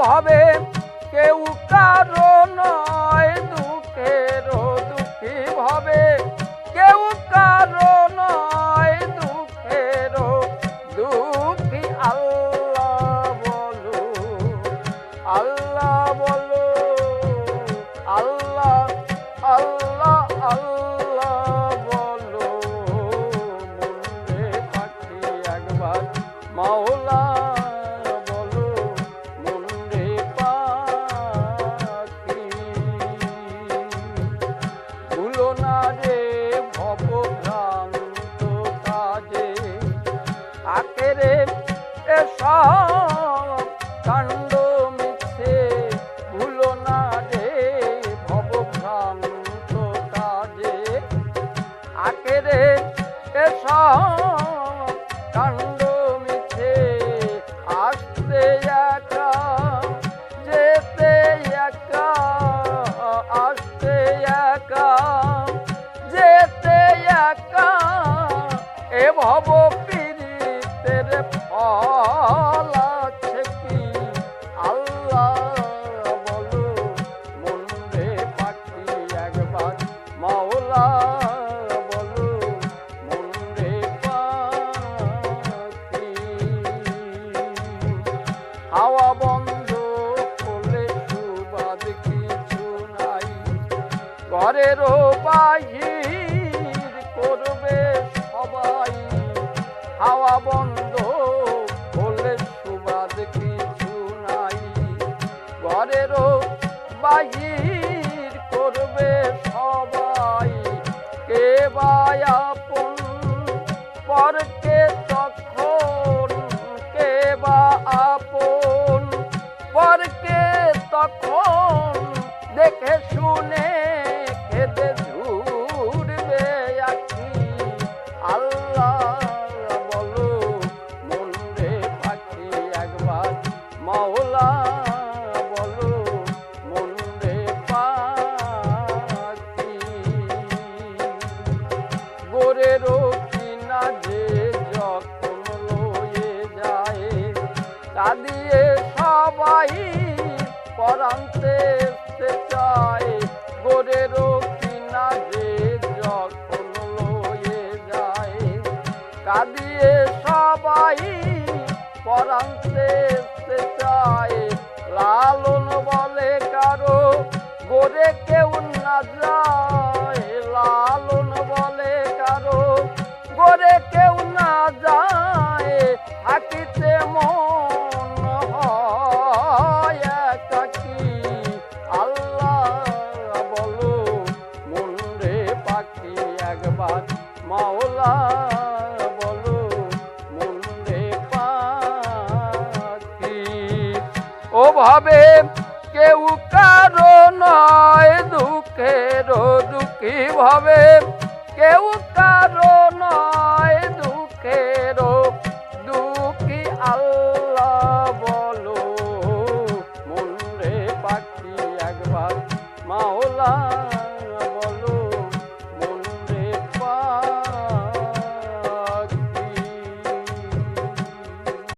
ভাবে কেউ কারো নয়, দুঃখেরও দুঃখী ভাবে কেউ কারো নয়, দুঃখেরও দুঃখী। আল্লাহ বলো, আল্লাহ বলো, আল্লাহ আল্লাহ আল্লাহ বলো। মনরে পাখি একবার মাওলা বলো, মনরে পাখি। ভুলো না রে ভবভ্রান্ত কাজে, আখেরে এসব কাণ্ড মিছে। ভুলো না রে ভবভ্রান্ত কাজে, আখেরে এসব কাণ্ড মিছে। আসতে একা যেতে একা, আসতে একা যেতে একা, এ ভব পীড়িতের ফল আছে কি? আল্লাহ বলো, মনরে পাখি একবার মাওলা বলো, মনরে পাখি। হাওয়া বন্ধ হলে সুবাদ কিছু নাই, ঘরেরও বাহির করবে সবাই। হাওয়া বন্ধ হলে সুবাদ কিছু নাই, ঘরেরও বাহির করবে সবাই। কে বা আপন পরকে তখন, কে বা আপন পরকে তখন, দেখে শুনে খেদে ঝুরবে আখি। আল্লাহ বলো, মনরে পাখি একবার মাওলা বলো, মনরে পাখি। গোরেরও কিনা যে যখন লয়ে যায়, কাঁদিয়ে সবাই পরান্তে চায়। গোরেরও কিনা যে যখন লয়ে যায়, কাঁদিয়ে সবাই পরান্তে চায়। লালন বলে কারো গোরে কেউ না যায়, লালন বলে কারো গোরে কেউ না যায়। থাকিতে মন হয় একাকী। আল্লাহ বলো, মনরে পাখি একবার মাওলা বলো, মনরে পাখি। ও ভাবে কেউ কারো নয়, দুঃখেরও দুঃখী ভাবে কেউ কারো নয়, দুঃখেরও দুঃখী। আল্লাহ